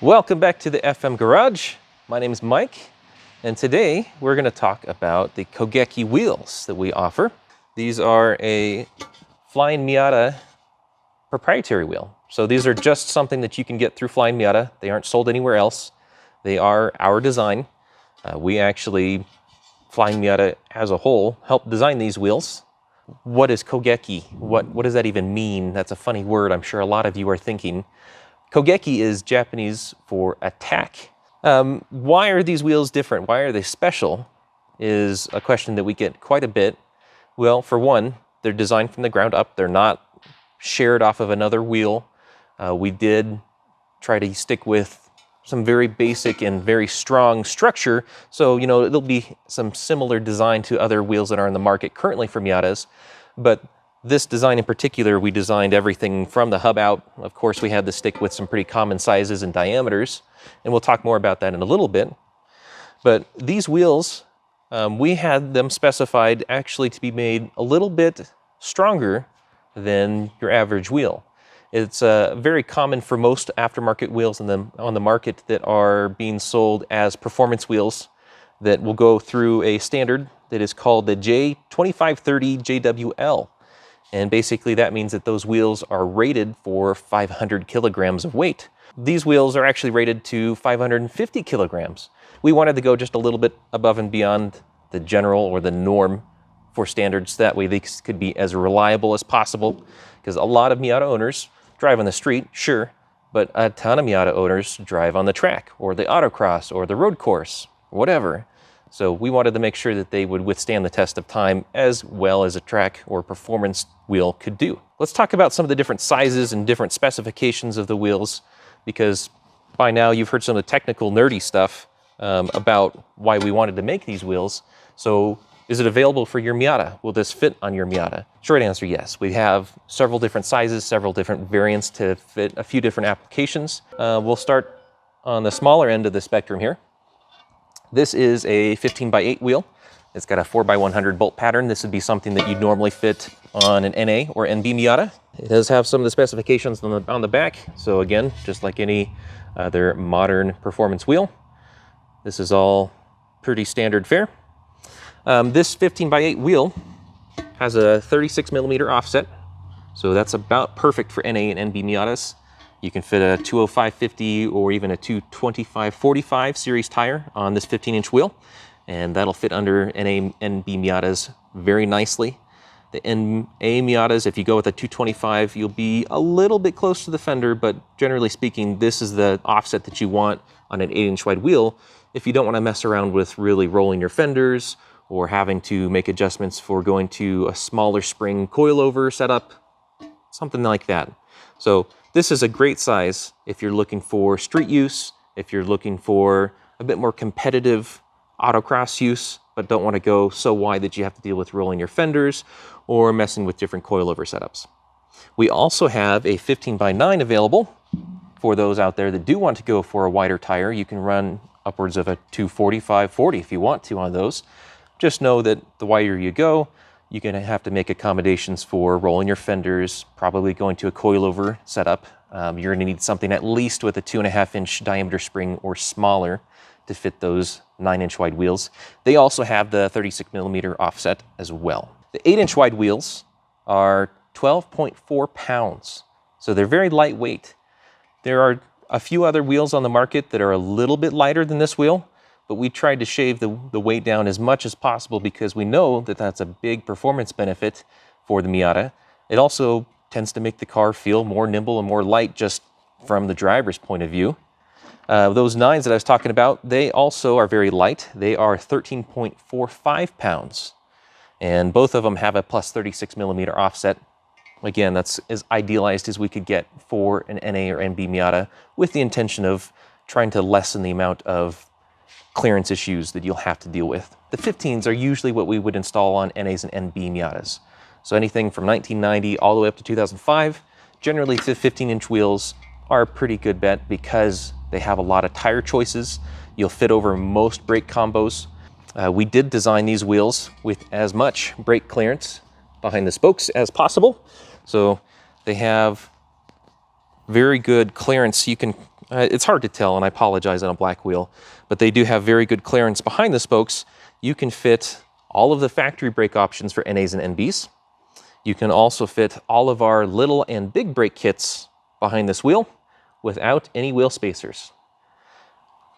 Welcome back to the FM Garage. My name is Mike, and today we're going to talk about the Kogeki wheels that we offer. These are a Flyin Miata proprietary wheel. So these are just something that you can get through Flyin Miata. They aren't sold anywhere else. They are our design. We actually, Flyin Miata as a whole, helped design these wheels. What is Kogeki? What does that even mean? That's a funny word, I'm sure a lot of you are thinking. Kogeki is Japanese for attack. Why are these wheels different? Why are they special? Is a question that we get quite a bit. Well, for one, they're designed from the ground up. They're not shared off of another wheel. We did try to stick with some very basic and very strong structure. So, you know, it'll be some similar design to other wheels that are in the market currently for Miatas. But this design in particular, we designed everything from the hub out. Of course, we had to stick with some pretty common sizes and diameters, and we'll talk more about that in a little bit. But these wheels, we had them specified actually to be made a little bit stronger than your average wheel. It's very common for most aftermarket wheels on the market that are being sold as performance wheels that will go through a standard that is called the J2530 JWL. And basically that means that those wheels are rated for 500 kilograms of weight. These wheels are actually rated to 550 kilograms. We wanted to go just a little bit above and beyond the general or the norm for standards. That way these could be as reliable as possible, because a lot of Miata owners drive on the street, sure, but a ton of Miata owners drive on the track or the autocross or the road course, whatever. So we wanted to make sure that they would withstand the test of time as well as a track or performance wheel could do. Let's talk about some of the different sizes and different specifications of the wheels, because by now you've heard some of the technical nerdy stuff about why we wanted to make these wheels. So is it available for your Miata? Will this fit on your Miata? Short answer, yes. We have several different sizes, several different variants to fit a few different applications. We'll start on the smaller end of the spectrum here. This is a 15x8 wheel. It's got a 4x100 bolt pattern. This would be something that you'd normally fit on an NA or NB Miata. It does have some of the specifications on the back. So again, just like any other modern performance wheel, this is all pretty standard fare. This 15x8 wheel has a 36 millimeter offset. So that's about perfect for NA and NB Miatas. You can fit a 205/50 or even a 225/45 series tire on this 15-inch wheel, and that'll fit under NA NB Miatas very nicely. The NA Miatas, if you go with a 225, you'll be a little bit close to the fender, but generally speaking, this is the offset that you want on an 8-inch wide wheel if you don't want to mess around with really rolling your fenders or having to make adjustments for going to a smaller spring coilover setup, something like that. So this is a great size if you're looking for street use, if you're looking for a bit more competitive autocross use, but don't want to go so wide that you have to deal with rolling your fenders or messing with different coilover setups. We also have a 15x9 available for those out there that do want to go for a wider tire. You can run upwards of a 245/40 if you want to on those. Just know that the wider you go, you're going to have to make accommodations for rolling your fenders, probably going to a coilover setup. You're going to need something at least with a 2.5-inch diameter spring or smaller to fit those 9-inch wide wheels. They also have the 36 millimeter offset as well. The 8-inch wide wheels are 12.4 pounds, so they're very lightweight. There are a few other wheels on the market that are a little bit lighter than this wheel, but we tried to shave the weight down as much as possible because we know that that's a big performance benefit for the Miata. It also tends to make the car feel more nimble and more light just from the driver's point of view. Those 9s that I was talking about, they also are very light. They are 13.45 pounds, and both of them have a plus 36 millimeter offset. Again, that's as idealized as we could get for an NA or NB Miata, with the intention of trying to lessen the amount of clearance issues that you'll have to deal with. The 15s are usually what we would install on NAs and NB Miatas. So anything from 1990 all the way up to 2005, generally the 15-inch wheels are a pretty good bet because they have a lot of tire choices. You'll fit over most brake combos. We did design these wheels with as much brake clearance behind the spokes as possible. So they have very good clearance. You can It's hard to tell, and I apologize on a black wheel, but they do have very good clearance behind the spokes. You can fit all of the factory brake options for NAs and NBs. You can also fit all of our little and big brake kits behind this wheel without any wheel spacers.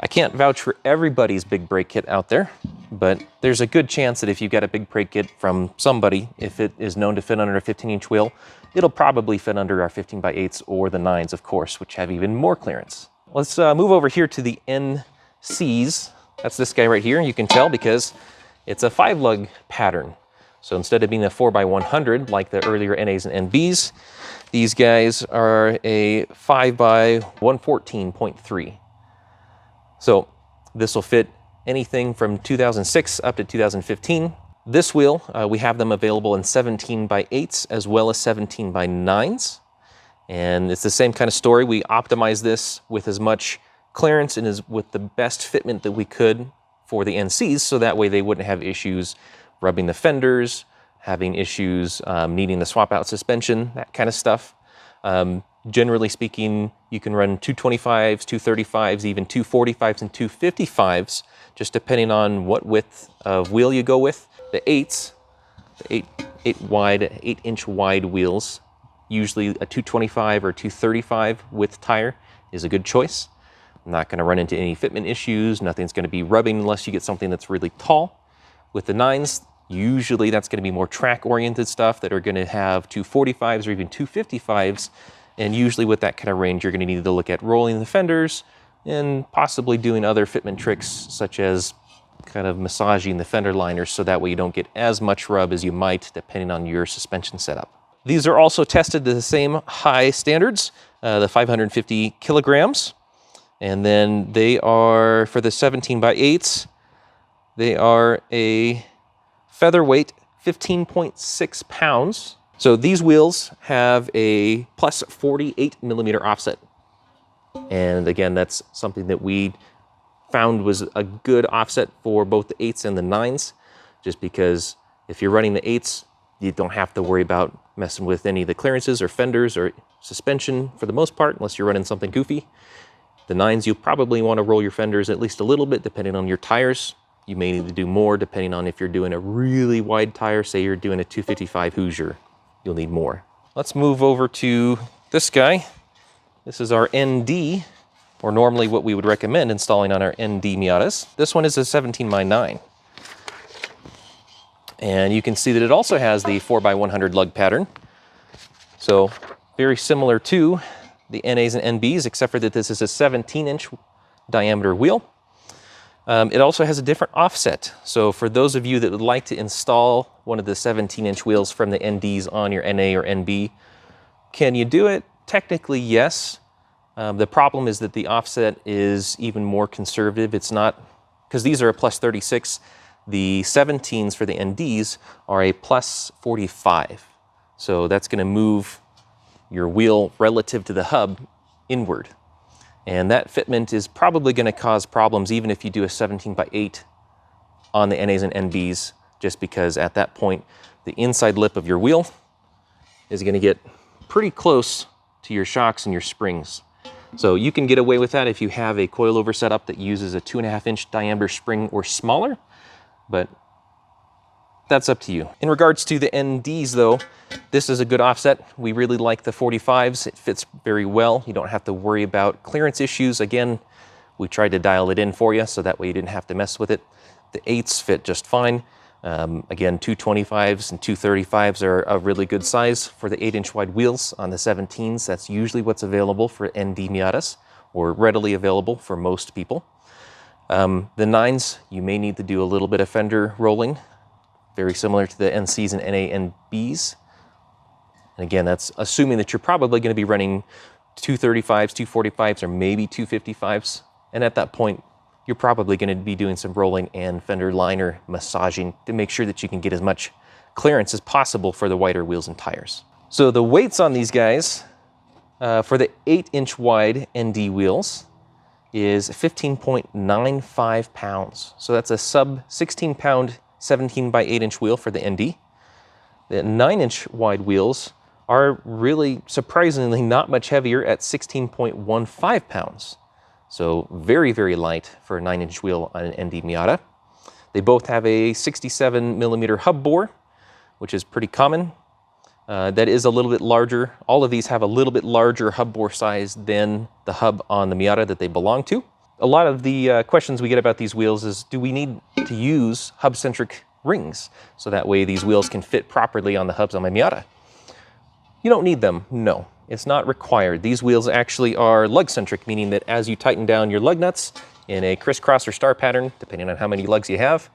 I can't vouch for everybody's big brake kit out there, but there's a good chance that if you get a big brake kit from somebody, if it is known to fit under a 15-inch wheel, it'll probably fit under our 15x8s or the 9s, of course, which have even more clearance. Let's move over here to the NCs. That's this guy right here. You can tell because it's a 5-lug pattern. So instead of being a 4x100 like the earlier NAs and NBs, these guys are a 5x114.3. So this will fit anything from 2006 up to 2015. This wheel, we have them available in 17x8s as well as 17x9s. And it's the same kind of story. We optimized this with as much clearance and with the best fitment that we could for the NCs, so that way they wouldn't have issues rubbing the fenders, having issues needing to swap out suspension, that kind of stuff. Generally speaking, you can run 225s, 235s, even 245s and 255s, just depending on what width of wheel you go with. The 8s, the 8-inch wide wheels, usually a 225 or 235 width tire is a good choice. Not going to run into any fitment issues. Nothing's going to be rubbing unless you get something that's really tall. With the 9s, usually that's going to be more track-oriented stuff that are going to have 245s or even 255s. And usually with that kind of range, you're going to need to look at rolling the fenders and possibly doing other fitment tricks, such as kind of massaging the fender liners so that way you don't get as much rub as you might depending on your suspension setup. These are also tested to the same high standards, the 550 kilograms. And then they are, for the 17x8s, they are a featherweight 15.6 pounds. So these wheels have a plus 48 millimeter offset. And again, that's something that we found was a good offset for both the 8s and the 9s, just because if you're running the 8s, you don't have to worry about messing with any of the clearances or fenders or suspension for the most part, unless you're running something goofy. The 9s, you probably want to roll your fenders at least a little bit depending on your tires. You may need to do more depending on if you're doing a really wide tire, say you're doing a 255 Hoosier, you'll need more. Let's move over to this guy. This is our ND, or normally what we would recommend installing on our ND Miatas. This one is a 17x9. And you can see that it also has the 4x100 lug pattern. So very similar to the NAs and NBs, except for that this is a 17-inch diameter wheel. It also has a different offset. So for those of you that would like to install one of the 17-inch wheels from the NDs on your NA or NB, can you do it? Technically, yes. The problem is that the offset is even more conservative. It's not, because these are a plus 36, the 17s for the NDs are a plus 45. So that's going to move your wheel relative to the hub inward. And that fitment is probably going to cause problems even if you do a 17x8 on the NAs and NBs, just because at that point, the inside lip of your wheel is going to get pretty close to your shocks and your springs. So you can get away with that if you have a coilover setup that uses a 2.5-inch diameter spring or smaller, but that's up to you. In regards to the NDs though, this is a good offset. We really like the 45s. It fits very well. You don't have to worry about clearance issues. Again, we tried to dial it in for you so that way you didn't have to mess with it. The 8s fit just fine. Again, 225s and 235s are a really good size for the 8-inch wide wheels. On the 17s, that's usually what's available for ND Miatas, or readily available for most people. The 9s, you may need to do a little bit of fender rolling, very similar to the NCs and NA and Bs. And again, that's assuming that you're probably going to be running 235s, 245s, or maybe 255s. And at that point, you're probably going to be doing some rolling and fender liner massaging to make sure that you can get as much clearance as possible for the wider wheels and tires. So the weights on these guys for the 8-inch wide ND wheels is 15.95 pounds. So that's a sub 16 pound 17x8-inch wheel for the ND. The 9-inch wide wheels are really surprisingly not much heavier at 16.15 pounds. So very, very light for a 9-inch wheel on an ND Miata. They both have a 67mm hub bore, which is pretty common. That is a little bit larger. All of these have a little bit larger hub bore size than the hub on the Miata that they belong to. A lot of the questions we get about these wheels is, do we need to use hub-centric rings so that way these wheels can fit properly on the hubs on my Miata? You don't need them, no. It's not required. These wheels actually are lug-centric, meaning that as you tighten down your lug nuts in a crisscross or star pattern, depending on how many lugs you have,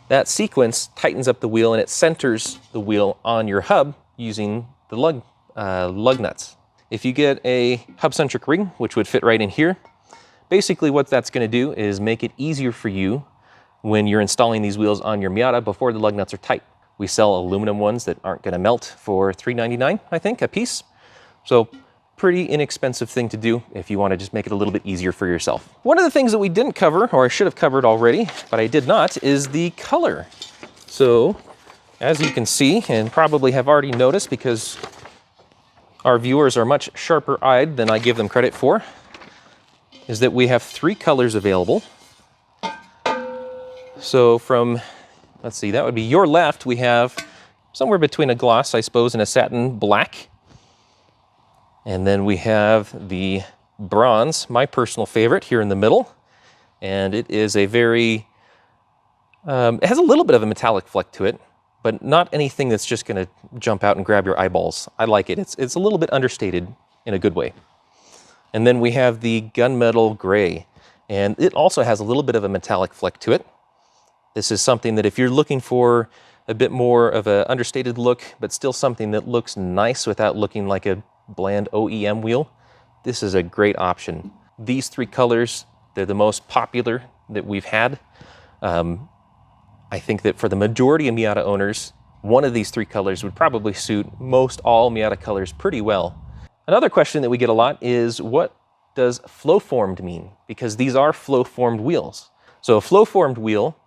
that sequence tightens up the wheel and it centers the wheel on your hub using the lug nuts. If you get a hub-centric ring, which would fit right in here, basically what that's going to do is make it easier for you when you're installing these wheels on your Miata before the lug nuts are tight. We sell aluminum ones that aren't going to melt for $3.99, I think, a piece. So pretty inexpensive thing to do if you want to just make it a little bit easier for yourself. One of the things that we didn't cover, or I should have covered already, but I did not, is the color. So as you can see, and probably have already noticed because our viewers are much sharper-eyed than I give them credit for, is that we have 3 colors available. So from, let's see, that would be your left, we have somewhere between a gloss, I suppose, and a satin black. And then we have the bronze, my personal favorite, here in the middle. And it is a very, it has a little bit of a metallic fleck to it, but not anything that's just going to jump out and grab your eyeballs. I like it. It's a little bit understated in a good way. And then we have the gunmetal gray, and it also has a little bit of a metallic fleck to it. This is something that if you're looking for a bit more of an understated look, but still something that looks nice without looking like a bland OEM wheel, this is a great option. These 3 colors, they're the most popular that we've had. I think that for the majority of Miata owners, one of these 3 colors would probably suit most all Miata colors pretty well. Another question that we get a lot is, what does flow-formed mean? Because these are flow-formed wheels. So a flow-formed wheel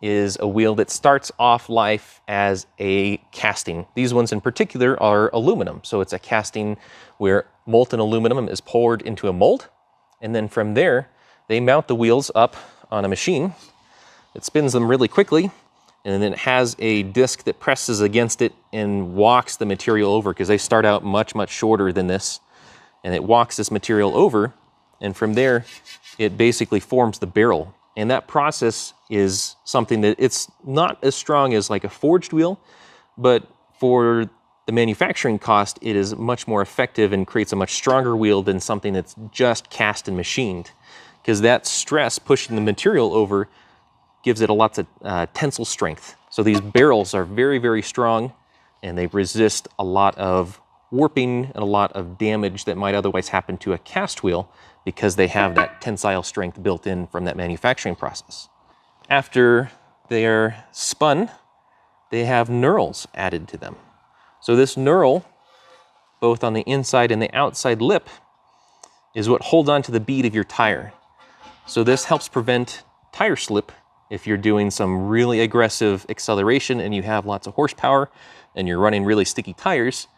is a wheel that starts off life as a casting. These ones in particular are aluminum. So it's a casting where molten aluminum is poured into a mold. And then from there, they mount the wheels up on a machine. It spins them really quickly. And then it has a disc that presses against it and walks the material over, because they start out much, much shorter than this. And it walks this material over. And from there, it basically forms the barrel. And that process is something that it's not as strong as like a forged wheel, but for the manufacturing cost, it is much more effective and creates a much stronger wheel than something that's just cast and machined. Because that stress pushing the material over gives it a lots of tensile strength. So these barrels are very, very strong, and they resist a lot of warping and a lot of damage that might otherwise happen to a cast wheel, because they have that tensile strength built in from that manufacturing process. After they're spun, they have knurls added to them. So this knurl, both on the inside and the outside lip, is what holds on to the bead of your tire. So this helps prevent tire slip if you're doing some really aggressive acceleration and you have lots of horsepower and you're running really sticky tires.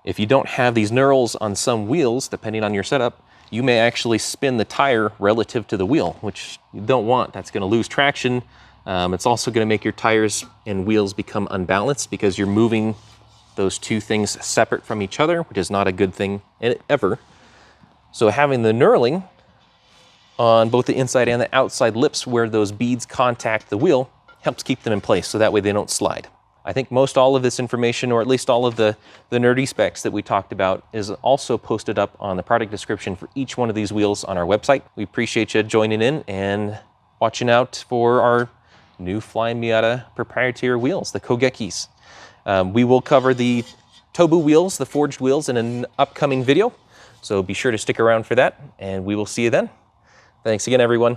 If you don't have these knurls on some wheels, depending on your setup, you may actually spin the tire relative to the wheel, which you don't want. That's going to lose traction. It's also going to make your tires and wheels become unbalanced, because you're moving those 2 things separate from each other, which is not a good thing ever. So having the knurling on both the inside and the outside lips where those beads contact the wheel helps keep them in place, so that way they don't slide. I think most all of this information, or at least all of the nerdy specs that we talked about, is also posted up on the product description for each one of these wheels on our website. We appreciate you joining in and watching out for our new Flyin Miata proprietary wheels, the Kogekis. We will cover the Tobu wheels, the forged wheels, in an upcoming video, so be sure to stick around for that, and we will see you then. Thanks again, everyone.